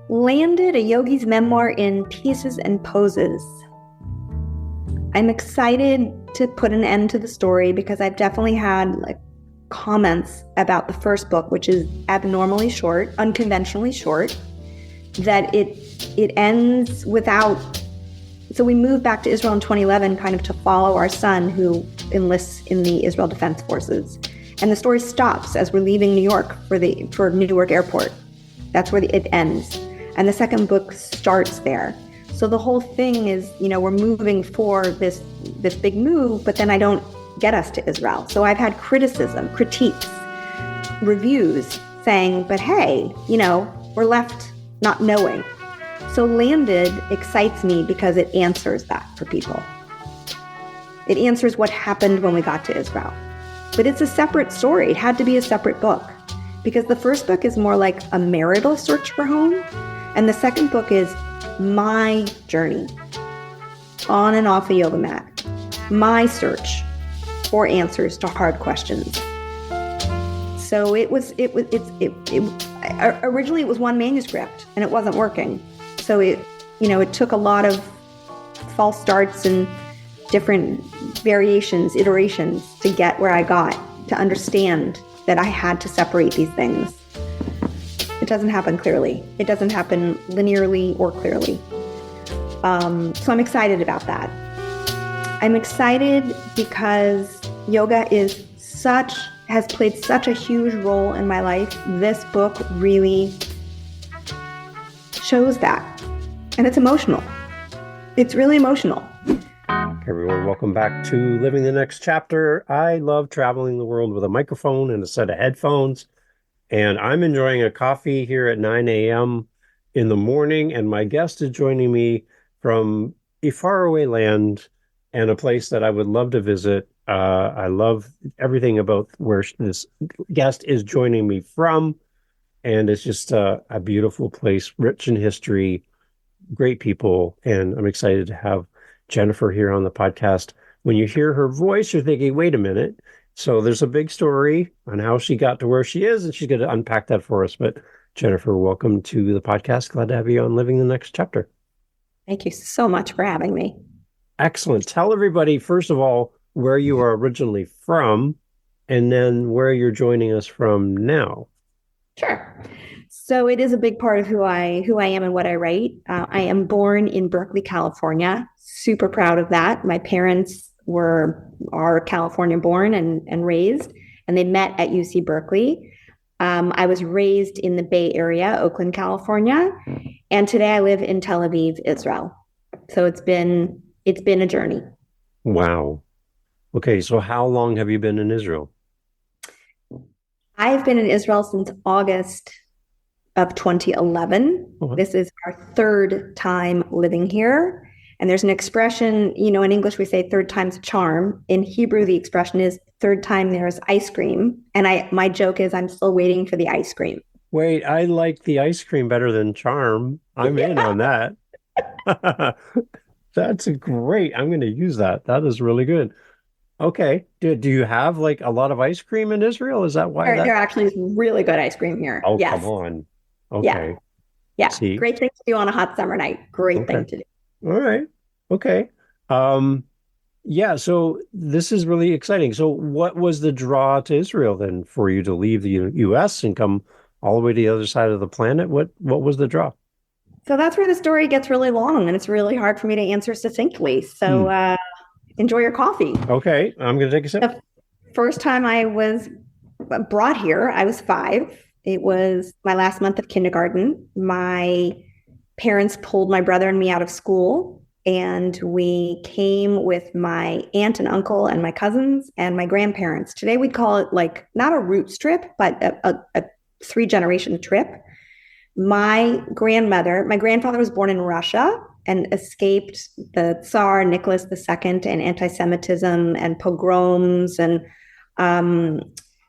Landed, a yogi's memoir in pieces and poses. I'm excited to put an end to the story because I've definitely had comments about the first book, which is abnormally short, unconventionally short, that it ends without. So we moved back to Israel in 2011 kind of to follow our son who enlists in the Israel Defense Forces. And the story stops as we're leaving New York for Newark Airport. That's where it ends. And the second book starts there. So the whole thing is, we're moving for this big move, but then I don't get us to Israel. So I've had critiques, reviews saying, but hey, we're left not knowing. So Landed excites me because it answers that for people. It answers what happened when we got to Israel. But it's a separate story. It had to be a separate book because the first book is more like a marital search for home. And the second book is my journey on and off a yoga mat, my search for answers to hard questions. So originally it was one manuscript and it wasn't working. So it took a lot of false starts and different variations, iterations to get where I got, to understand that I had to separate these things. It doesn't happen clearly. It doesn't happen linearly or clearly. So I'm excited about that. I'm excited because yoga has played such a huge role in my life. This book really shows that. And it's emotional. It's really emotional. Everyone, welcome back to Living the Next Chapter. I love traveling the world with a microphone and a set of headphones. And I'm enjoying a coffee here at 9 a.m. in the morning. And my guest is joining me from a faraway land and a place that I would love to visit. I love everything about where this guest is joining me from. And it's just a beautiful place, rich in history, great people. And I'm excited to have Jennifer here on the podcast. When you hear her voice, you're thinking, wait a minute. So there's a big story on how she got to where she is, and she's going to unpack that for us. But Jennifer, welcome to the podcast. Glad to have you on Living the Next Chapter. Thank you so much for having me. Excellent. Tell everybody, first of all, where you are originally from, and then where you're joining us from now. Sure. So it is a big part of who I am and what I write. I am born in Berkeley, California. Super proud of that. My parents are California born and raised, and they met at UC Berkeley. I was raised in the Bay Area, Oakland, California, and today I live in Tel Aviv, Israel. So it's been a journey. Wow. Okay, so how long have you been in Israel? I've been in Israel since August of 2011. Okay. This is our third time living here. And there's an expression, in English we say third time's a charm. In Hebrew, the expression is third time there's ice cream. And my joke is I'm still waiting for the ice cream. Wait, I like the ice cream better than charm. I'm in on that. That's great. I'm going to use that. That is really good. Okay. Do you have a lot of ice cream in Israel? Is that why? There actually is really good ice cream here. Oh, yes. Come on. Okay. Yeah. See? Great thing to do on a hot summer night. Great thing to do. All right. Okay. Yeah, so this is really exciting. So what was the draw to Israel then for you to leave the US and come all the way to the other side of the planet? What was the draw? So that's where the story gets really long and it's really hard for me to answer succinctly. So enjoy your coffee. Okay, I'm going to take a sip. The first time I was brought here, I was 5. It was my last month of kindergarten. My parents pulled my brother and me out of school, and we came with my aunt and uncle and my cousins and my grandparents. Today we'd call it not a roots trip, but a 3-generation trip. My grandfather was born in Russia and escaped the Tsar Nicholas II and anti-Semitism and pogroms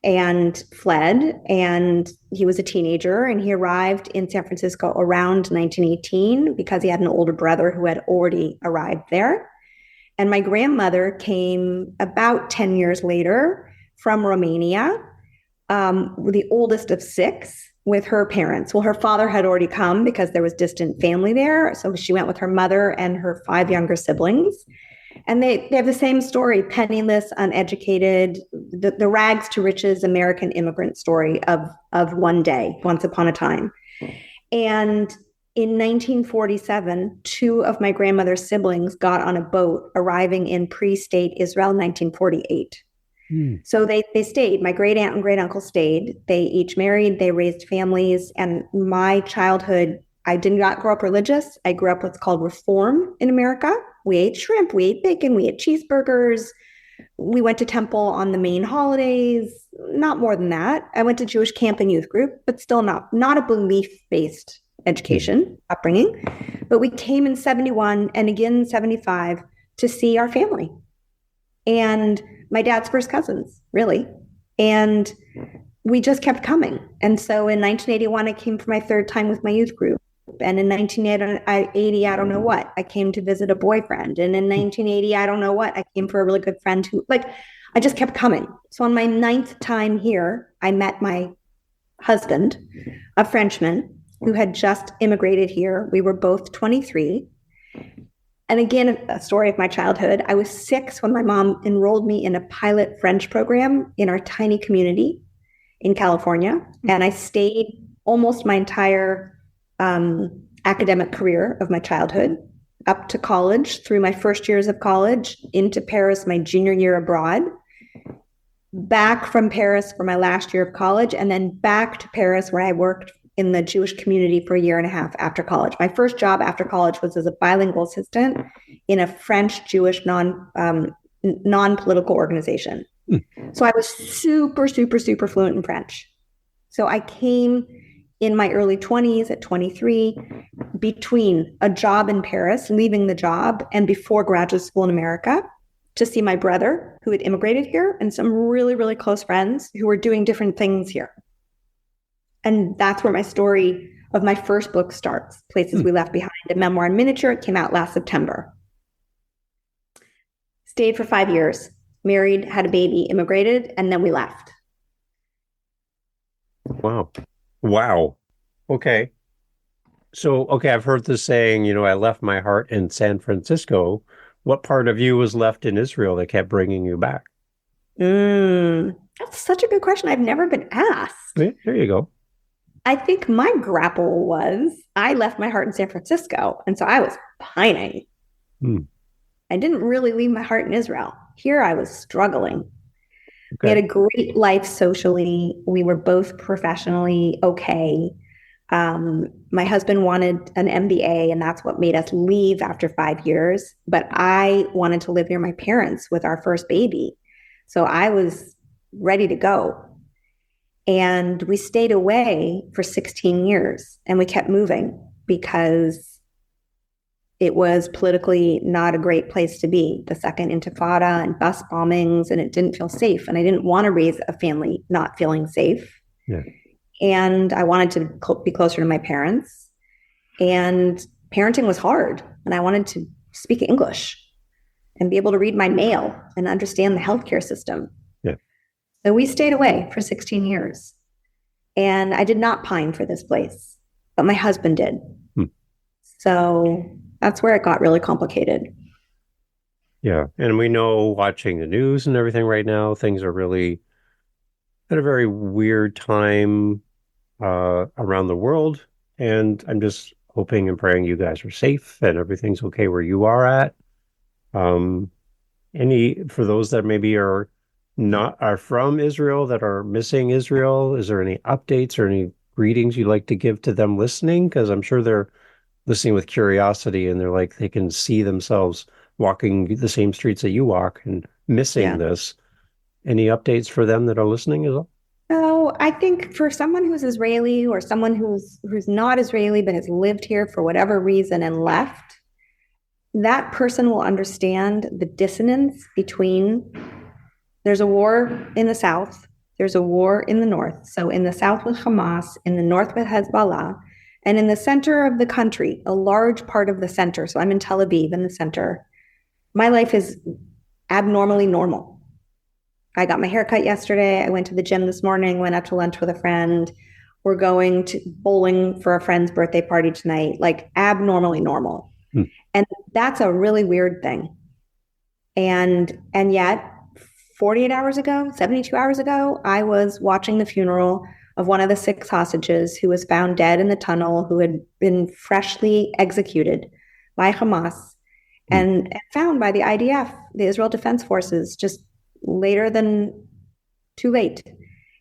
and fled. And he was a teenager, and he arrived in San Francisco around 1918 because he had an older brother who had already arrived there. And my grandmother came about 10 years later from Romania, the oldest of 6. with her parents. Well, her father had already come because there was distant family there. So she went with her mother and her 5 younger siblings. And they have the same story, penniless, uneducated, the rags to riches American immigrant story of one day, once upon a time. And in 1947, 2 of my grandmother's siblings got on a boat arriving in pre-state Israel in 1948. So they stayed. My great aunt and great uncle stayed. They each married, they raised families. And my childhood, I did not grow up religious. I grew up what's called reform in America. We ate shrimp, we ate bacon, we ate cheeseburgers. We went to temple on the main holidays. Not more than that. I went to Jewish camp and youth group, but still not a belief-based education, upbringing. But we came in 71 and again in 75 to see our family. And my dad's first cousins, really. And we just kept coming. And so in 1981, I came for my 3rd time with my youth group. And in 1980, I don't know what, I came to visit a boyfriend. And in 1980, I don't know what, I came for a really good friend who, I just kept coming. So on my 9th time here, I met my husband, a Frenchman who had just immigrated here. We were both 23. And again, a story of my childhood. I was 6 when my mom enrolled me in a pilot French program in our tiny community in California. And I stayed almost my entire academic career of my childhood up to college, through my first years of college, into Paris, my junior year abroad, back from Paris for my last year of college, and then back to Paris where I worked in the Jewish community for a year and a half after college. My first job after college was as a bilingual assistant in a French Jewish non-political organization. So I was super, super, super fluent in French. So I came in my early 20s at 23, between a job in Paris, leaving the job, and before graduate school in America, to see my brother who had immigrated here and some really, really close friends who were doing different things here. And that's where my story of my first book starts, Places We Left Behind, a memoir in miniature. It came out last September. Stayed for 5 years, married, had a baby, immigrated, and then we left. Wow. Okay. So, I've heard this saying, I left my heart in San Francisco. What part of you was left in Israel that kept bringing you back? That's such a good question. I've never been asked. Yeah, there you go. I think my grapple was I left my heart in San Francisco, and so I was pining. I didn't really leave my heart in Israel. Here I was struggling. Okay. We had a great life socially. We were both professionally okay. My husband wanted an MBA, and that's what made us leave after 5 years. But I wanted to live near my parents with our first baby. So I was ready to go. And we stayed away for 16 years, and we kept moving because it was politically not a great place to be. The second intifada and bus bombings, and it didn't feel safe. And I didn't want to raise a family not feeling safe. Yeah. And I wanted to be closer to my parents. And parenting was hard. And I wanted to speak English and be able to read my mail and understand the healthcare system. Yeah. So we stayed away for 16 years. And I did not pine for this place, but my husband did. So that's where it got really complicated. Yeah. And we know, watching the news and everything right now, things are really at a very weird time around the world. And I'm just hoping and praying you guys are safe and everything's okay where you are at. For those that maybe are from Israel, that are missing Israel, is there any updates or any greetings you'd like to give to them listening? Because I'm sure they're listening with curiosity, and they can see themselves walking the same streets that you walk and missing this. Any updates for them that are listening as well? No, I think for someone who's Israeli or someone who's not Israeli but has lived here for whatever reason and left, that person will understand the dissonance between, there's a war in the south, there's a war in the north. So in the south with Hamas, in the north with Hezbollah, and in the center of the country, a large part of the center. So I'm in Tel Aviv in the center. My life is abnormally normal. I got my hair cut yesterday. I went to the gym this morning, went out to lunch with a friend. We're going to bowling for a friend's birthday party tonight, like abnormally normal. And that's a really weird thing. And yet 48 hours ago, 72 hours ago, I was watching the funeral of one of the 6 hostages who was found dead in the tunnel, who had been freshly executed by Hamas and found by the IDF, the Israel Defense Forces, just later than too late.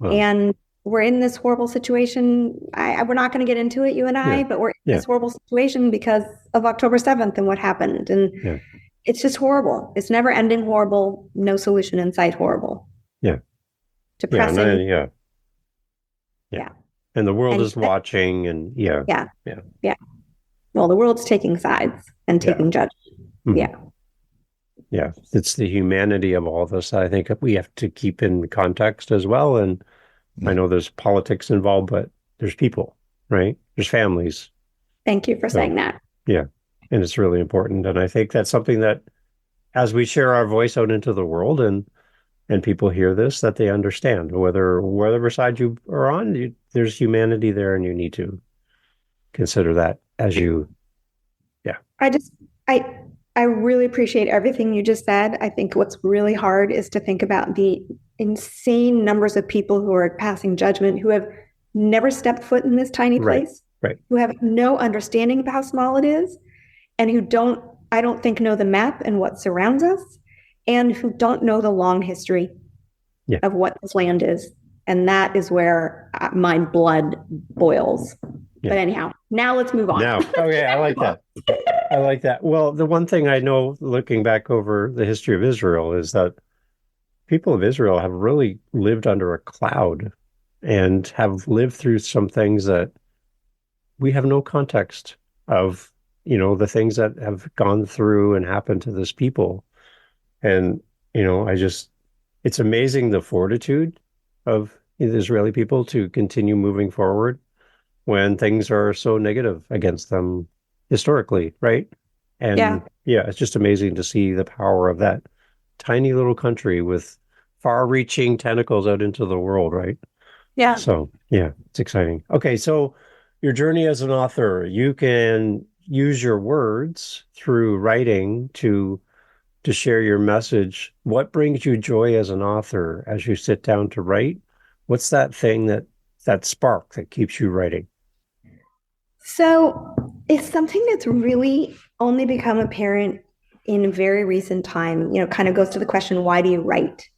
Wow. And we're in this horrible situation. We're not going to get into it, you and I, but we're in this horrible situation because of October 7th and what happened. And it's just horrible. It's never ending horrible. No solution in sight. Horrible. Yeah. Depressing. Yeah. And the world is watching and Yeah. Well, the world's taking sides and taking judgment. Yeah. It's the humanity of all this. I think we have to keep in context as well. And I know there's politics involved, but there's people, right? There's families. Thank you for saying that. Yeah. And it's really important. And I think that's something that as we share our voice out into the world and people hear this, that they understand whatever side you are on, there's humanity there and you need to consider that as you, I really appreciate everything you just said. I think what's really hard is to think about the insane numbers of people who are passing judgment, who have never stepped foot in this tiny place, who have no understanding of how small it is, and who I don't think know the map and what surrounds us, and who don't know the long history of what this land is. And that is where my blood boils. But anyhow, now let's move on. Okay, I like that. I like that. Well, the one thing I know looking back over the history of Israel is that people of Israel have really lived under a cloud and have lived through some things that we have no context of, the things that have gone through and happened to this people. And, it's amazing the fortitude of the Israeli people to continue moving forward when things are so negative against them historically, right? And it's just amazing to see the power of that tiny little country with far-reaching tentacles out into the world, right? Yeah. So, it's exciting. Okay, so your journey as an author, you can use your words through writing to share your message. What brings you joy as an author as you sit down to write? What's that thing that spark that keeps you writing? So it's something that's really only become apparent in very recent time, kind of goes to the question, why do you write?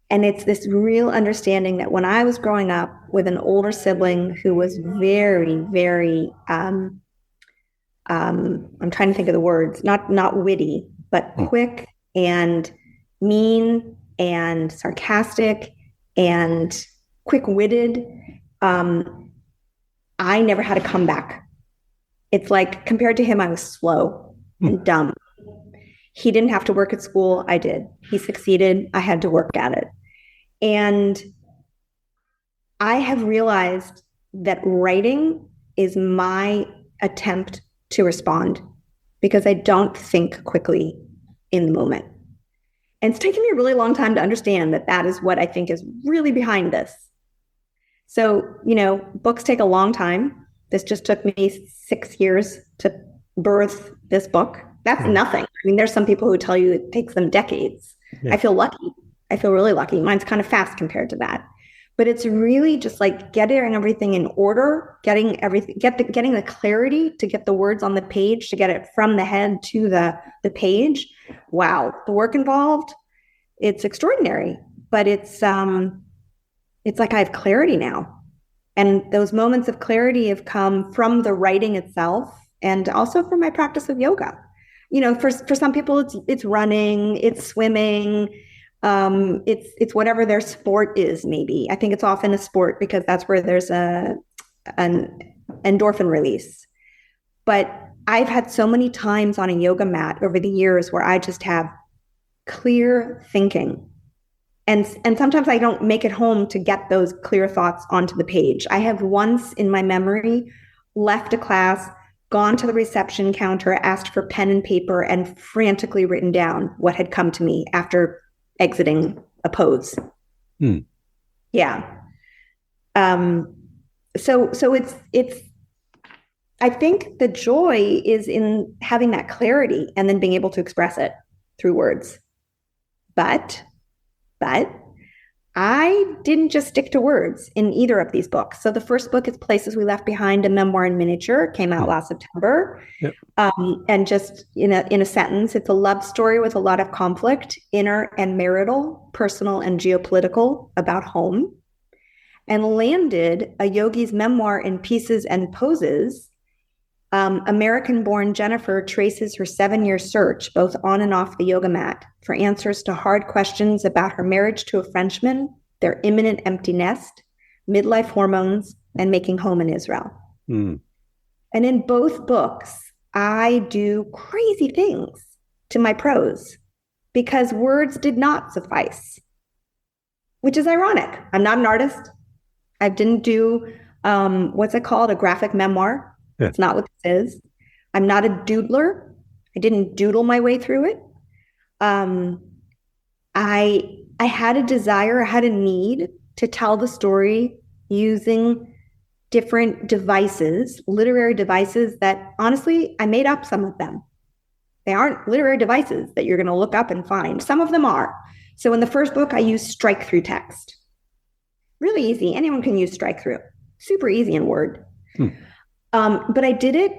And it's this real understanding that when I was growing up with an older sibling who was very, very, I'm trying to think of the words, not witty, but quick and mean and sarcastic and quick-witted, I never had a comeback. It's like, compared to him, I was slow and dumb. He didn't have to work at school. I did. He succeeded. I had to work at it. And I have realized that writing is my attempt to respond because I don't think quickly in the moment. And it's taken me a really long time to understand that is what I think is really behind this. So, books take a long time. This just took me 6 years to birth this book. That's nothing. I mean, there's some people who tell you it takes them decades. Yeah. I feel lucky. I feel really lucky. Mine's kind of fast compared to that. But it's really just like getting everything in order, getting the clarity to get the words on the page, to get it from the head to the page. Wow. The work involved, it's extraordinary, but it's like I have clarity now. And those moments of clarity have come from the writing itself and also from my practice of yoga. For some people, it's running, it's swimming, it's whatever their sport is. Maybe I think it's often a sport because that's where there's an endorphin release. But I've had so many times on a yoga mat over the years where I just have clear thinking. And sometimes I don't make it home to get those clear thoughts onto the page. I have once in my memory left a class, gone to the reception counter, asked for pen and paper, and frantically written down what had come to me after exiting a pose. Yeah. so it's I think the joy is in having that clarity and then being able to express it through words. But I didn't just stick to words in either of these books. So the first book is Places We Left Behind, a memoir in miniature, came out last September. Yep. And just in a sentence, it's a love story with a lot of conflict, inner and marital, personal and geopolitical, about home. And Landed, a yogi's memoir in pieces and poses. American-born Jennifer traces her 7-year search, both on and off the yoga mat, for answers to hard questions about her marriage to a Frenchman, their imminent empty nest, midlife hormones, and making home in Israel. And in both books, I do crazy things to my prose because words did not suffice, which is ironic. I'm not an artist. I didn't do, what's it called? A graphic memoir. Yeah. It's not what this is. I'm not a doodler. I didn't doodle my way through it. I had a desire, I had a need to tell the story using different devices, literary devices that honestly, I made up some of them. They aren't literary devices that you're going to look up and find. Some of them are. So in the first book, I used strike through text. Really easy. Anyone can use strike through. Super easy in Word. But I did it,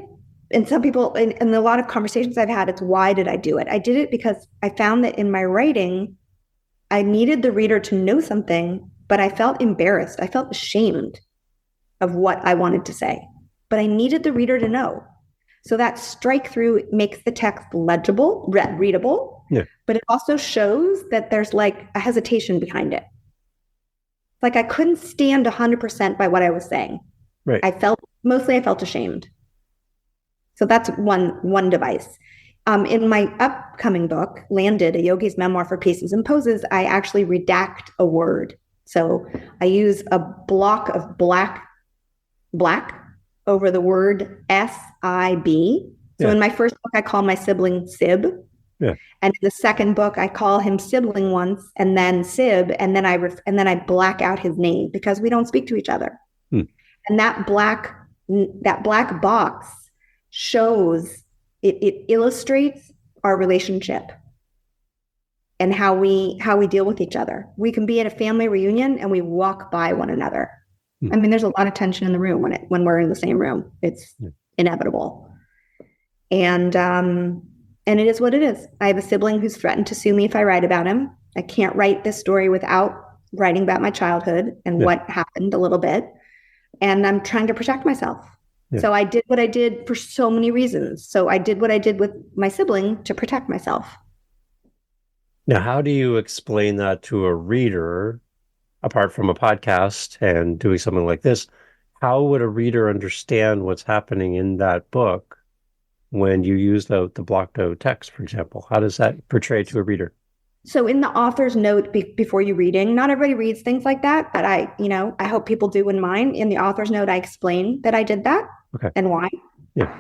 and some people, in a lot of conversations I've had, it's why did I do it? I did it because I found that in my writing, I needed the reader to know something, but I felt embarrassed. I felt ashamed of what I wanted to say, but I needed the reader to know. So that strike through makes the text legible, readable, but it also shows that there's like a hesitation behind it. Like I couldn't stand 100% by what I was saying. Right. I felt ashamed. So that's one device. In my upcoming book, Landed, a yogi's memoir for pieces and poses, I actually redact a word. So I use a block of black over the word S-I-B. So in my first book, I call my sibling Sib. Yeah. And in the second book, I call him sibling once and then Sib, and then I black out his name because we don't speak to each other. And that black box shows, it illustrates our relationship and how we deal with each other. We can be at a family reunion and we walk by one another. I mean, there's a lot of tension in the room when we're in the same room. It's inevitable. And it is what it is. I have a sibling who's threatened to sue me if I write about him. I can't write this story without writing about my childhood and what happened a little bit. And I'm trying to protect myself. Yeah. So I did what I did for so many reasons. So I did what I did with my sibling to protect myself. Now, how do you explain that to a reader, apart from a podcast and doing something like this? How would a reader understand what's happening in that book when you use the blocked out text, for example? How does that portray to a reader? So in the author's note before you reading, not everybody reads things like that, but I hope people do in mine. In the author's note, I explain that I did that and why. Yeah.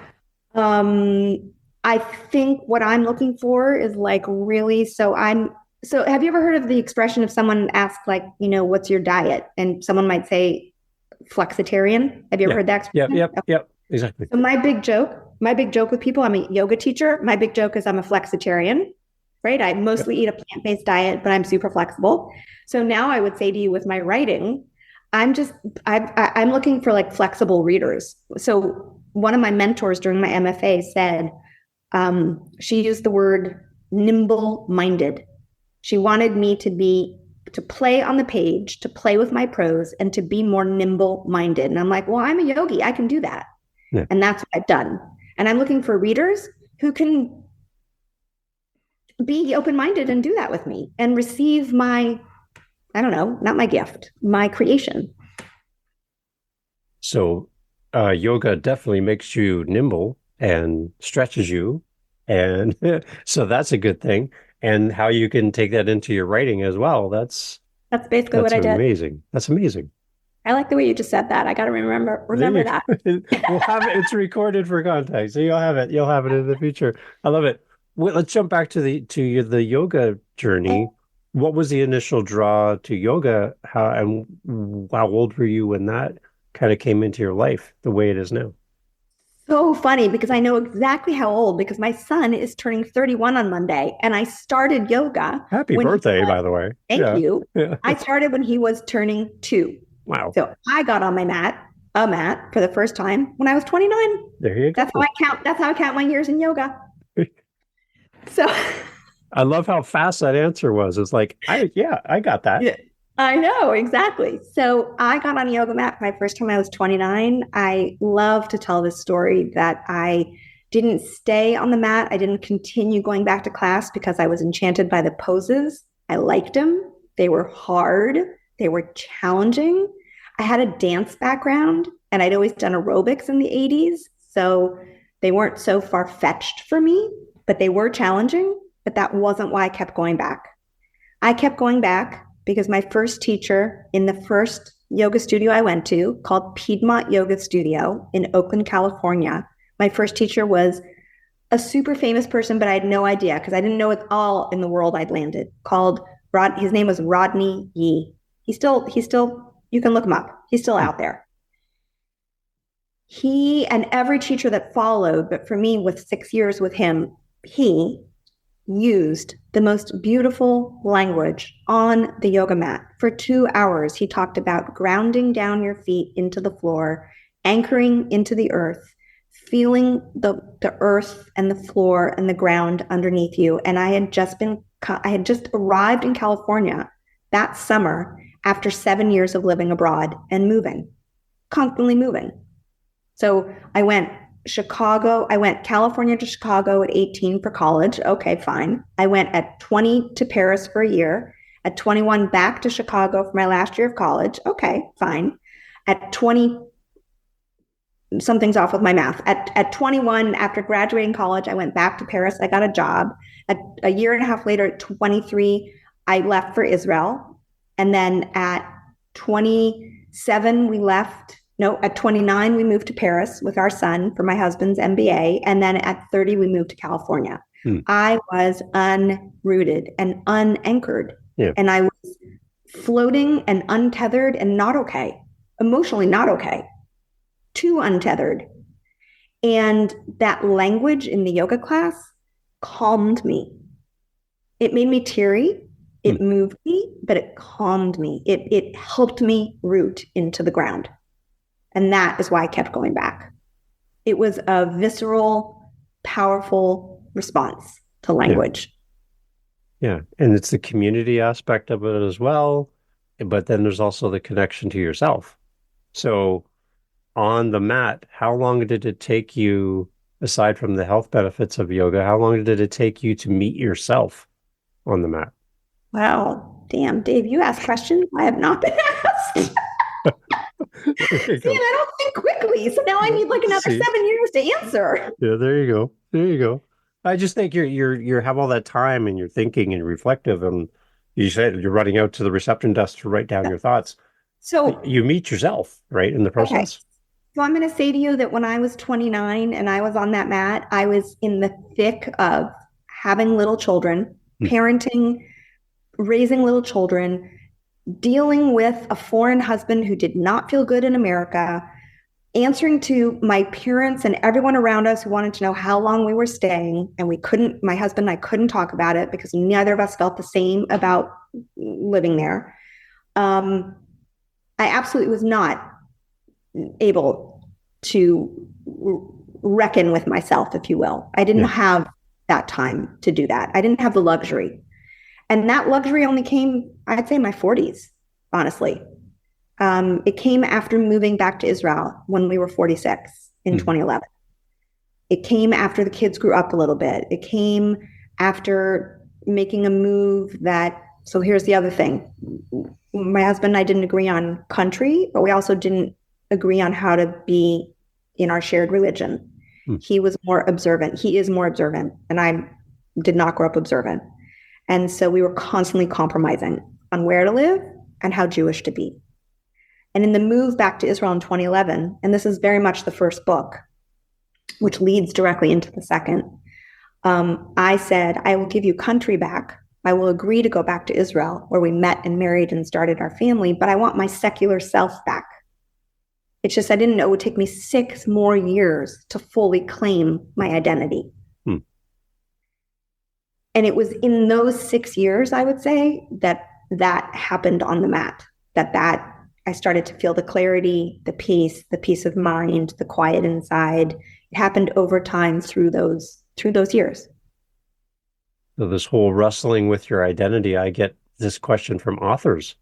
I think what I'm looking for is like really, so have you ever heard of the expression if someone asks like, what's your diet? And someone might say flexitarian. Have you ever heard that expression? Yep, exactly. So my big joke with people, I'm a yoga teacher. My big joke is I'm a flexitarian. Right? I mostly eat a plant-based diet, but I'm super flexible. So now I would say to you with my writing, I'm looking for like flexible readers. So one of my mentors during my MFA said, she used the word nimble-minded. She wanted me to play on the page, to play with my prose, and to be more nimble-minded. And I'm like, well, I'm a yogi. I can do that. Yeah. And that's what I've done. And I'm looking for readers who can be open-minded and do that with me and receive my, not my gift, my creation. So yoga definitely makes you nimble and stretches you. And so that's a good thing. And how you can take that into your writing as well. That's basically what I did. Amazing. That's amazing. I like the way you just said that. I got to remember that. We'll have it. It's recorded for context. So you'll have it in the future. I love it. Well, let's jump back to the yoga journey. What was the initial draw to yoga? How old were you when that kind of came into your life the way it is now? So funny because I know exactly how old, because my son is turning 31 on Monday, and I started yoga Happy when he birthday, was, by the way. thank Yeah. you. Yeah. I started when he was turning 2. Wow. So I got on a mat for the first time when I was 29. There you go. That's how I count my years in yoga. So I love how fast that answer was. It's like, I got that. yeah, I know, exactly. So I got on a yoga mat my first time I was 29. I love to tell this story that I didn't stay on the mat. I didn't continue going back to class because I was enchanted by the poses. I liked them. They were hard. They were challenging. I had a dance background and I'd always done aerobics in the 80s. So they weren't so far-fetched for me, but they were challenging. But that wasn't why I kept going back. I kept going back because my first teacher in the first yoga studio I went to, called Piedmont Yoga Studio in Oakland, California, my first teacher was a super famous person, but I had no idea because I didn't know it all in the world I'd landed. His name was Rodney Yee. He's still, you can look him up. He's still out there. He and every teacher that followed, but for me, with 6 years with him, he used the most beautiful language on the yoga mat. For 2 hours, he talked about grounding down your feet into the floor, anchoring into the earth, feeling the earth and the floor and the ground underneath you. And I had just arrived in California that summer after 7 years of living abroad and moving, constantly moving. So I went California to Chicago at 18 for college. Okay, fine. I went at 20 to Paris for a year. At 21, back to Chicago for my last year of college. Okay, fine. At 20, something's off with my math. At 21, after graduating college, I went back to Paris. I got a job. A year and a half later, at 23, I left for Israel. And then at 27, at 29, we moved to Paris with our son for my husband's MBA. And then at 30, we moved to California. I was unrooted and unanchored. Yeah. And I was floating and untethered and not okay, emotionally not okay, too untethered. And that language in the yoga class calmed me. It made me teary. It moved me, but it calmed me. It helped me root into the ground. And that is why I kept going back. It was a visceral, powerful response to language. Yeah. And it's the community aspect of it as well. But then there's also the connection to yourself. So on the mat, how long did it take you, aside from the health benefits of yoga, how long did it take you to meet yourself on the mat? Wow. Damn, Dave, you ask questions I have not been asked. See, and I don't think quickly. So now I need like another 7 years to answer. Yeah, there you go. There you go. I just think you have all that time and you're thinking and reflective, and you said you're running out to the reception desk to write down your thoughts. So you meet yourself, right, in the process. Okay. So I'm going to say to you that when I was 29 and I was on that mat, I was in the thick of having little children, parenting, raising little children, dealing with a foreign husband who did not feel good in America, answering to my parents and everyone around us who wanted to know how long we were staying. And my husband and I couldn't talk about it because neither of us felt the same about living there. I absolutely was not able to reckon with myself, if you will. I didn't have that time to do that. I didn't have the luxury. And that luxury only came, I'd say, in my 40s, honestly. It came after moving back to Israel when we were 46 in 2011. It came after the kids grew up a little bit. It came after making a move so here's the other thing. My husband and I didn't agree on country, but we also didn't agree on how to be in our shared religion. He was more observant. He is more observant, and I did not grow up observant. And so we were constantly compromising on where to live and how Jewish to be. And in the move back to Israel in 2011, and this is very much the first book, which leads directly into the second, I said, I will give you country back. I will agree to go back to Israel, where we met and married and started our family, but I want my secular self back. It's just I didn't know it would take me 6 more years to fully claim my identity. And it was in those 6 years, I would say, that happened on the mat. That I started to feel the clarity, the peace of mind, the quiet inside. It happened over time through those years. So this whole wrestling with your identity, I get this question from authors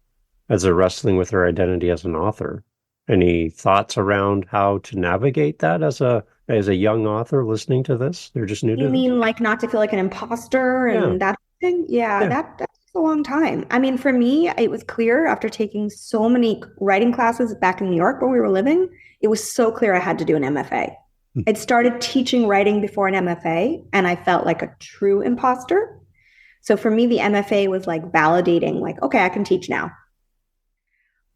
as they're wrestling with their identity as an author. Any thoughts around how to navigate that as a young author listening to this? They're just new to You this. mean like not to feel like an imposter and that thing? Yeah, that takes a long time. I mean, for me, it was clear after taking so many writing classes back in New York where we were living, it was so clear I had to do an MFA. I'd started teaching writing before an MFA, and I felt like a true imposter. So for me, the MFA was like validating, like, okay, I can teach now.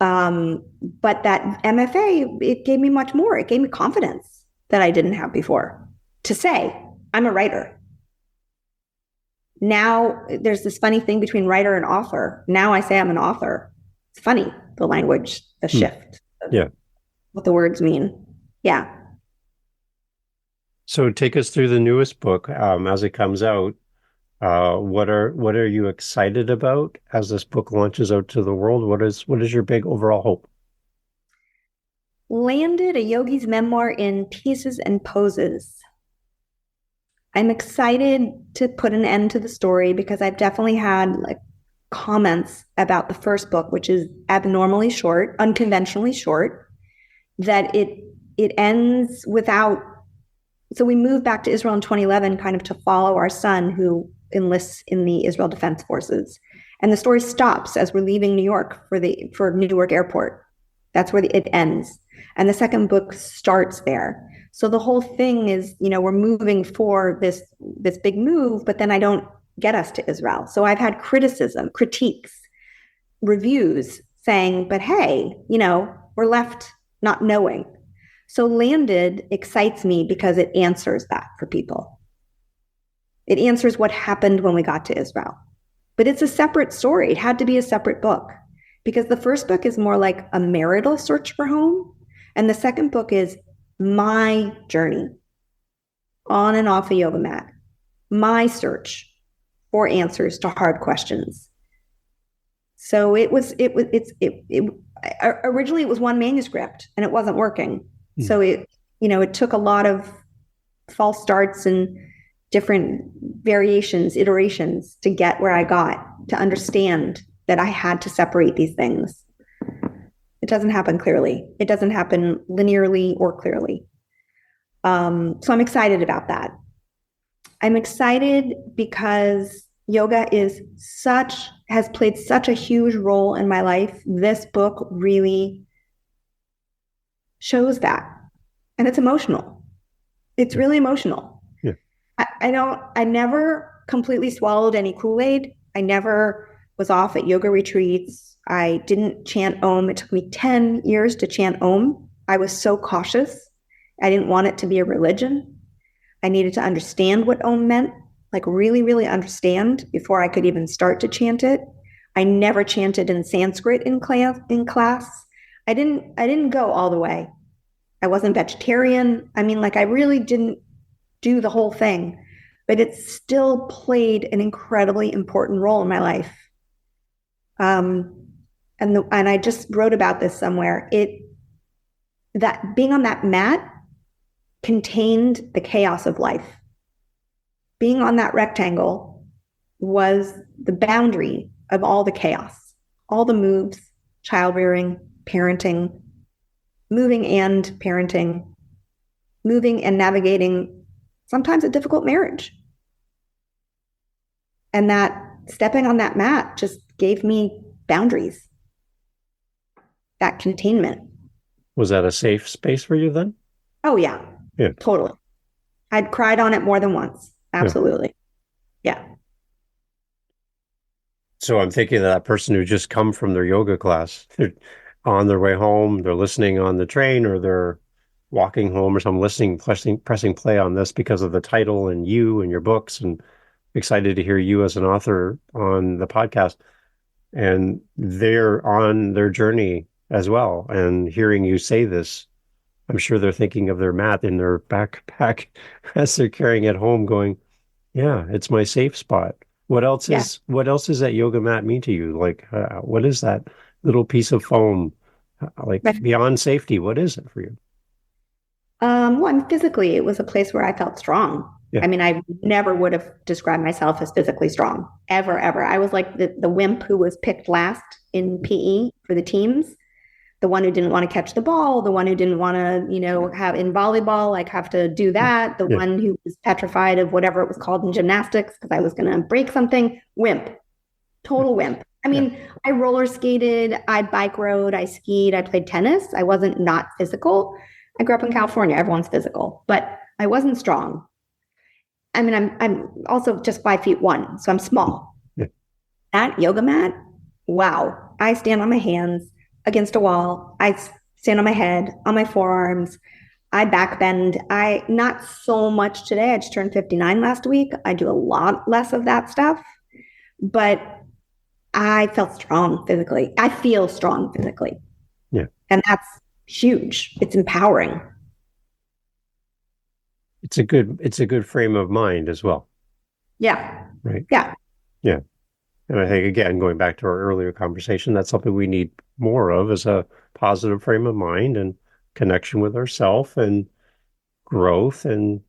But that MFA, it gave me much more. It gave me confidence that I didn't have before to say, I'm a writer. Now there's this funny thing between writer and author. Now I say I'm an author. It's funny, the language, the shift. Yeah. What the words mean. Yeah. So take us through the newest book as it comes out. What are you excited about as this book launches out to the world? What is your big overall hope? Landed, a yogi's memoir in pieces and poses. I'm excited to put an end to the story because I've definitely had like comments about the first book, which is abnormally short, unconventionally short, that it ends without. So we moved back to Israel in 2011 kind of to follow our son who enlists in the Israel Defense Forces. And the story stops as we're leaving New York for Newark Airport. That's where it ends. And the second book starts there. So the whole thing is, we're moving for this big move, but then I don't get us to Israel. So I've had critiques, reviews saying, but hey, we're left not knowing. So Landed excites me because it answers that for people. It answers what happened when we got to Israel. But it's a separate story. It had to be a separate book because the first book is more like a marital search for home. And the second book is my journey on and off a yoga mat, my search for answers to hard questions. So originally it was one manuscript and it wasn't working. So it took a lot of false starts and different variations, iterations to get where I got, to understand that I had to separate these things. It doesn't happen clearly. It doesn't happen linearly or clearly. So I'm excited about that. I'm excited because yoga has played such a huge role in my life. This book really shows that. And it's emotional. It's really emotional. Yeah. I never completely swallowed any Kool-Aid. I never was off at yoga retreats. I didn't chant Om. It took me 10 years to chant Om. I was so cautious. I didn't want it to be a religion. I needed to understand what Om meant, like really, really understand before I could even start to chant it. I never chanted in Sanskrit in class. I didn't go all the way. I wasn't vegetarian. I mean, like I really didn't do the whole thing, but it still played an incredibly important role in my life. And I just wrote about this somewhere. That being on that mat contained the chaos of life. Being on that rectangle was the boundary of all the chaos, all the moves, child rearing, parenting, moving and parenting, moving and navigating sometimes a difficult marriage. And that stepping on that mat just gave me boundaries, that containment. Was that a safe space for you then? Oh, yeah. Yeah. Totally. I'd cried on it more than once. Absolutely. Yeah. So I'm thinking of that person who just come from their yoga class. They're on their way home, they're listening on the train, or they're walking home or something, pressing play on this because of the title and you and your books, and excited to hear you as an author on the podcast. And they're on their journey as well. And hearing you say this I'm sure they're thinking of their mat in their backpack as they're carrying it home, going, yeah, it's my safe spot. Yeah. What else does that yoga mat mean to you? Like, what is that little piece of foam? Like But, beyond safety, what is it for you? well, and physically, it was a place where I felt strong. Yeah, I mean, I never would have described myself as physically strong, ever, ever. I was like the wimp who was picked last in PE for the teams, the one who didn't want to catch the ball, the one who didn't want to, have in volleyball, like have to do that, the yeah, one who was petrified of whatever it was called in gymnastics because I was going to break something. Wimp, total wimp. I yeah. mean, I roller skated, I bike rode, I skied, I played tennis. I wasn't not physical. I grew up in California. Everyone's physical, but I wasn't strong. I mean, I'm also just 5'1", so I'm small. Yeah. That yoga mat, wow. I stand on my hands against a wall. I stand on my head, on my forearms. I backbend. I not so much today. I just turned 59 last week. I do a lot less of that stuff, but I felt strong physically. I feel strong physically. Yeah. And that's huge. It's empowering. It's a good frame of mind as well, Yeah. right? Yeah. Yeah. And I think, again, going back to our earlier conversation, that's something we need more of, is a positive frame of mind and connection with ourself and growth and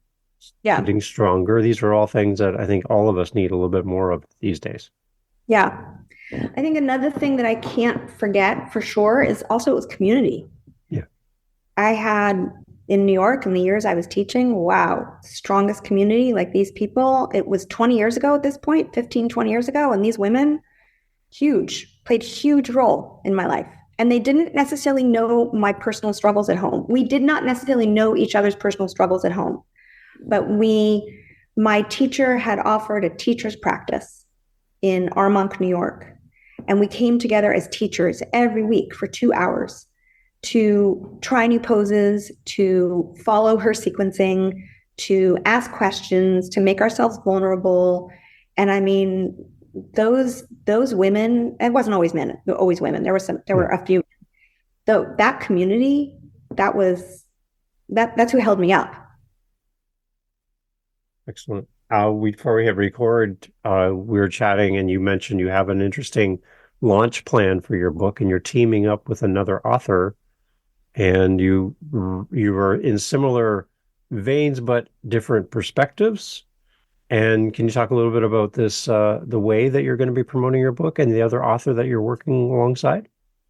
Yeah. getting stronger. These are all things that I think all of us need a little bit more of these days. Yeah. I think another thing that I can't forget for sure is also it was community. Yeah. I had in New York in the years I was teaching, wow, strongest community like these people. It was 20 years ago at this point, 15, 20 years ago. And these women, played huge role in my life. And they didn't necessarily know my personal struggles at home. We did not necessarily know each other's personal struggles at home. But my teacher had offered a teacher's practice in Armonk, New York. And we came together as teachers every week for 2 hours to try new poses, to follow her sequencing, to ask questions, to make ourselves vulnerable. And I mean, those women, it wasn't always men, always women. There were a few. Though that community, that's who held me up. Excellent. Before we hit record, we were chatting and you mentioned you have an interesting launch plan for your book and you're teaming up with another author and you were in similar veins but different perspectives. And can you talk a little bit about this, the way that you're going to be promoting your book and the other author that you're working alongside?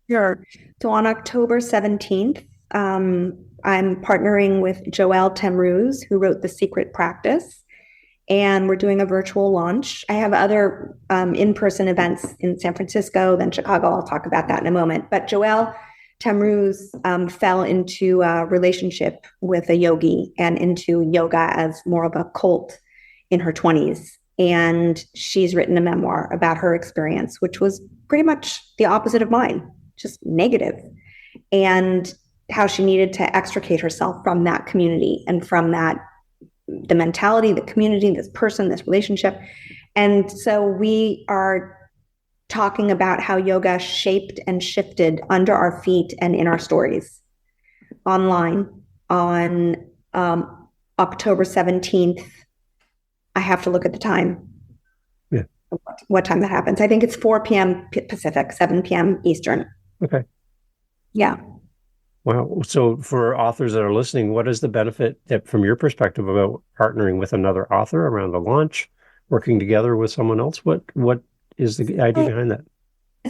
Sure. So on October 17th, I'm partnering with Joelle Temruz, who wrote The Secret Practice, and we're doing a virtual launch. I have other in-person events in San Francisco, then Chicago. I'll talk about that in a moment. But Joelle Temruz fell into a relationship with a yogi and into yoga as more of a cult in her 20s. And she's written a memoir about her experience, which was pretty much the opposite of mine, just negative, and how she needed to extricate herself from that community and from the mentality, the community, this person, this relationship. And so we are talking about how yoga shaped and shifted under our feet and in our stories online on October 17th. I have to look at the time. Yeah. What time that happens. I think it's 4 p.m. Pacific, 7 p.m. Eastern. Okay. Yeah. Wow. So for authors that are listening, what is the benefit that, from your perspective, about partnering with another author around the launch, working together with someone else? What is the idea behind that?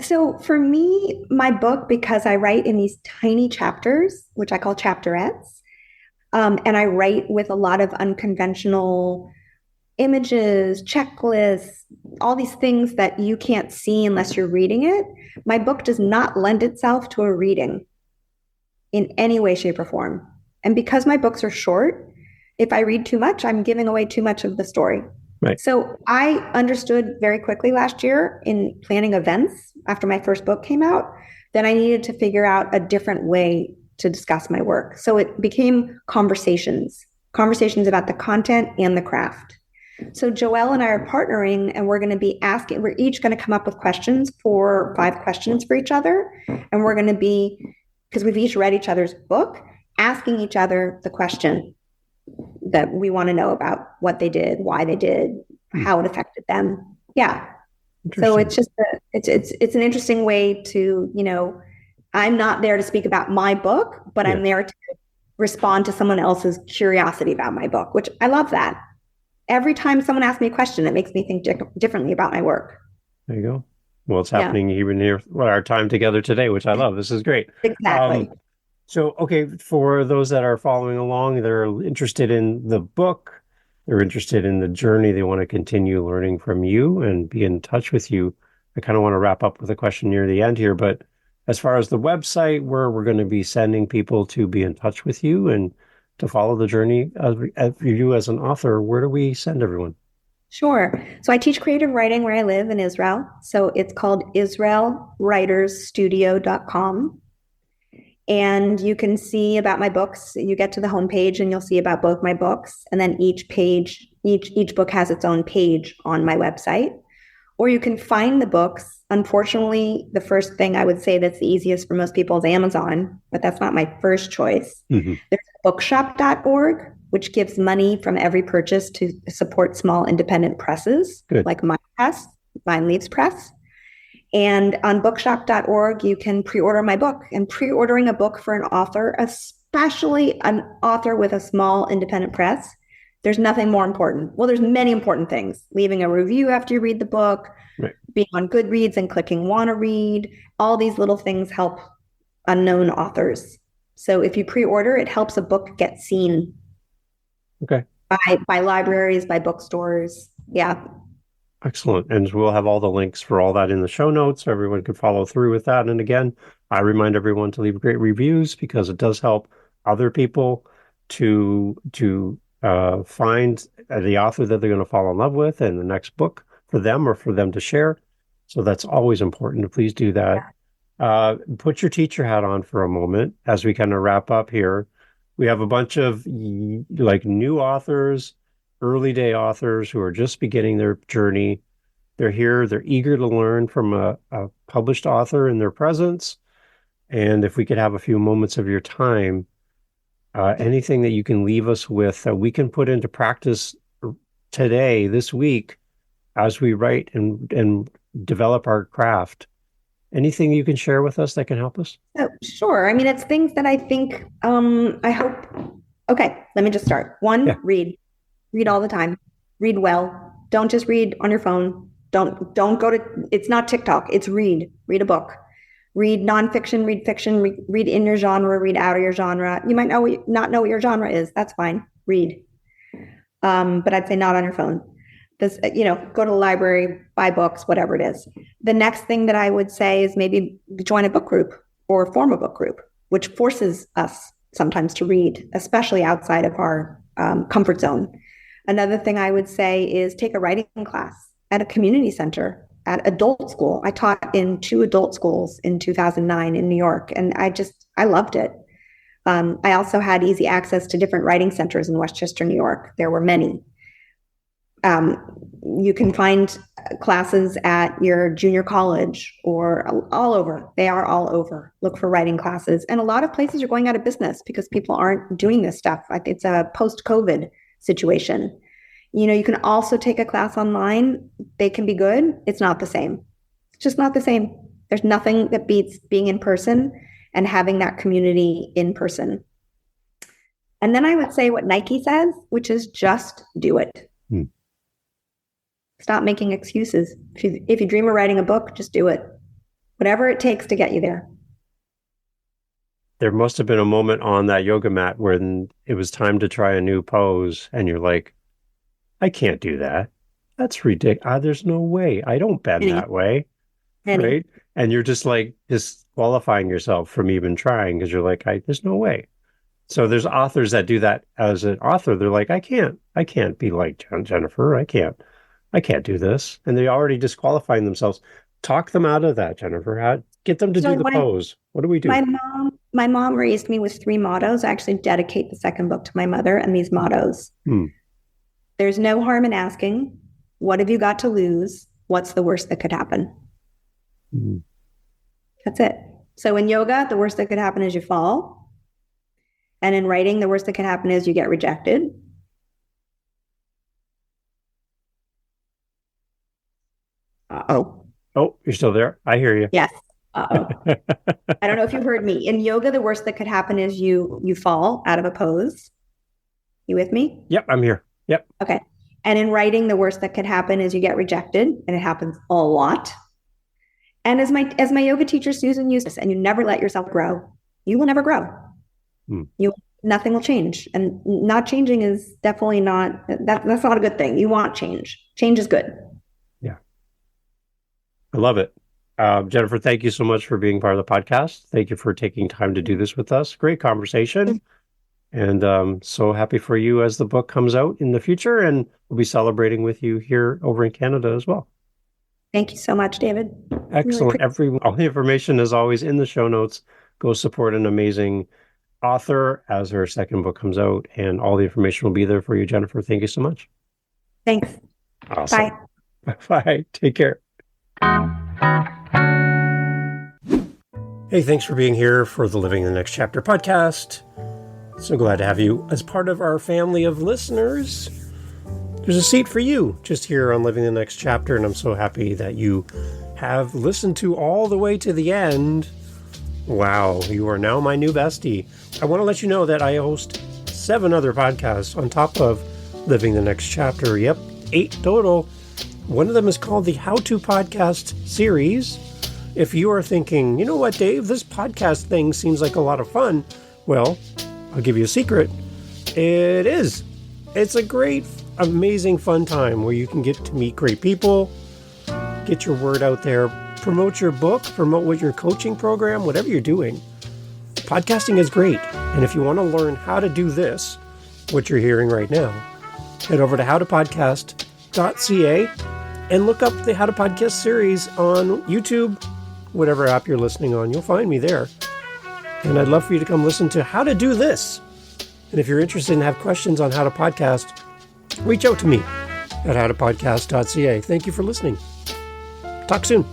So for me, my book, because I write in these tiny chapters, which I call chapterettes, and I write with a lot of unconventional images, checklists, all these things that you can't see unless you're reading it. My book does not lend itself to a reading in any way, shape, or form. And because my books are short, if I read too much, I'm giving away too much of the story. Right. So I understood very quickly last year in planning events after my first book came out that I needed to figure out a different way to discuss my work. So it became conversations about the content and the craft. So Joelle and I are partnering, and we're each going to come up with questions, 4 or 5 questions for each other. And we're going to be, because we've each read each other's book, asking each other the question that we want to know about what they did, why they did, how it affected them. Yeah. So it's just it's an interesting way to, I'm not there to speak about my book, but I'm there to respond to someone else's curiosity about my book, which I love that. Every time someone asks me a question, it makes me think differently about my work. There you go. Well, it's happening even here, our time together today, which I love. This is great. Exactly. So, okay, for those that are following along, they're interested in the book, they're interested in the journey, they want to continue learning from you and be in touch with you. I kind of want to wrap up with a question near the end here, but as far as the website where we're going to be sending people to be in touch with you and to follow the journey of you as an author, where do we send everyone? Sure. So I teach creative writing where I live in Israel. So it's called israelwritersstudio.com. And you can see about my books. You get to the homepage and you'll see about both my books. And then each book has its own page on my website. Or you can find the books. Unfortunately, the first thing I would say that's the easiest for most people is Amazon, but that's not my first choice. Mm-hmm. There's bookshop.org, which gives money from every purchase to support small independent presses. Good. Like my press, Vine Leaves Press. And on bookshop.org, you can pre-order my book. And pre-ordering a book for an author, especially an author with a small independent press, there's nothing more important. Well, there's many important things. Leaving a review after you read the book, right, being on Goodreads and clicking want to read, all these little things help unknown authors. So if you pre-order, it helps a book get seen. Okay. By libraries, by bookstores. Yeah. Excellent. And we'll have all the links for all that in the show notes so everyone can follow through with that. And again, I remind everyone to leave great reviews because it does help other people to find the author that they're going to fall in love with and the next book for them or for them to share. So that's always important. Please do that. Yeah. Put your teacher hat on for a moment as we kind of wrap up here. We have a bunch of like new authors, early day authors who are just beginning their journey. They're here. They're eager to learn from a published author in their presence. And if we could have a few moments of your time, anything that you can leave us with that we can put into practice today, this week, as we write and develop our craft. Anything you can share with us that can help us? Oh, sure. I mean, it's things that I think, I hope. Okay, let me just start. One, read all the time. Read well. Don't just read on your phone. Don't go to, it's not TikTok. It's read a book. Read nonfiction, read fiction, read in your genre, read out of your genre. You might not know what your genre is. That's fine. Read. But I'd say not on your phone. This, go to the library, buy books, whatever it is. The next thing that I would say is maybe join a book group or form a book group, which forces us sometimes to read, especially outside of our comfort zone. Another thing I would say is take a writing class at a community center, at adult school. I taught in 2 adult schools in 2009 in New York, and I loved it. I also had easy access to different writing centers in Westchester, New York. There were many. You can find classes at your junior college or all over. They are all over. Look for writing classes. And a lot of places are going out of business because people aren't doing this stuff. It's a post-COVID situation. You can also take a class online. They can be good. It's not the same. It's just not the same. There's nothing that beats being in person and having that community in person. And then I would say what Nike says, which is just do it. Stop making excuses. If you dream of writing a book, just do it. Whatever it takes to get you there. There must have been a moment on that yoga mat when it was time to try a new pose and you're like, I can't do that. That's ridiculous. There's no way. I don't bend that way. Right? And you're just like disqualifying yourself from even trying because you're like, there's no way. So there's authors that do that as an author. They're like, I can't be like Jennifer. I can't do this. And they're already disqualifying themselves. Talk them out of that, Jennifer. Get them to do the pose. What do we do? My mom raised me with 3 mottos. I actually dedicate the second book to my mother and these mottos. There's no harm in asking, what have you got to lose? What's the worst that could happen? That's it. So in yoga, the worst that could happen is you fall. And in writing, the worst that can happen is you get rejected. Uh-oh. Oh, you're still there? I hear you. Yes. Uh-oh. I don't know if you heard me. In yoga, the worst that could happen is you fall out of a pose. You with me? Yep, I'm here. Yep. Okay. And in writing, the worst that could happen is you get rejected, and it happens a lot. And as my yoga teacher Susan used this, and you never let yourself grow, you will never grow. Nothing will change. And not changing is definitely not that's not a good thing. You want change. Change is good. Yeah. I love it. Jennifer, thank you so much for being part of the podcast. Thank you for taking time to do this with us. Great conversation. And so happy for you as the book comes out in the future, and we'll be celebrating with you here over in Canada as well. Thank you so much, David. Excellent. All the information is always in the show notes. Go support an amazing author as her second book comes out, and all the information will be there for you, Jennifer. Thank you so much. Thanks. Awesome. Bye. Bye. Take care. Hey, thanks for being here for the Living the Next Chapter podcast. So glad to have you as part of our family of listeners. There's a seat for you just here on Living the Next Chapter, and I'm so happy that you have listened to all the way to the end. Wow, you are now my new bestie. I want to let you know that I host 7 other podcasts on top of Living the Next Chapter. Yep, 8 total. One of them is called the How To Podcast series. If you are thinking, you know what, Dave, this podcast thing seems like a lot of fun, well, I'll give you a secret. It is. It's a great, amazing, fun time where you can get to meet great people, get your word out there, promote your book, promote with your coaching program, whatever you're doing. Podcasting is great. And if you want to learn how to do this, what you're hearing right now, head over to howtopodcast.ca and look up the How to Podcast series on YouTube, whatever app you're listening on. You'll find me there. And I'd love for you to come listen to how to do this. And if you're interested and have questions on how to podcast, reach out to me at howtopodcast.ca. Thank you for listening. Talk soon.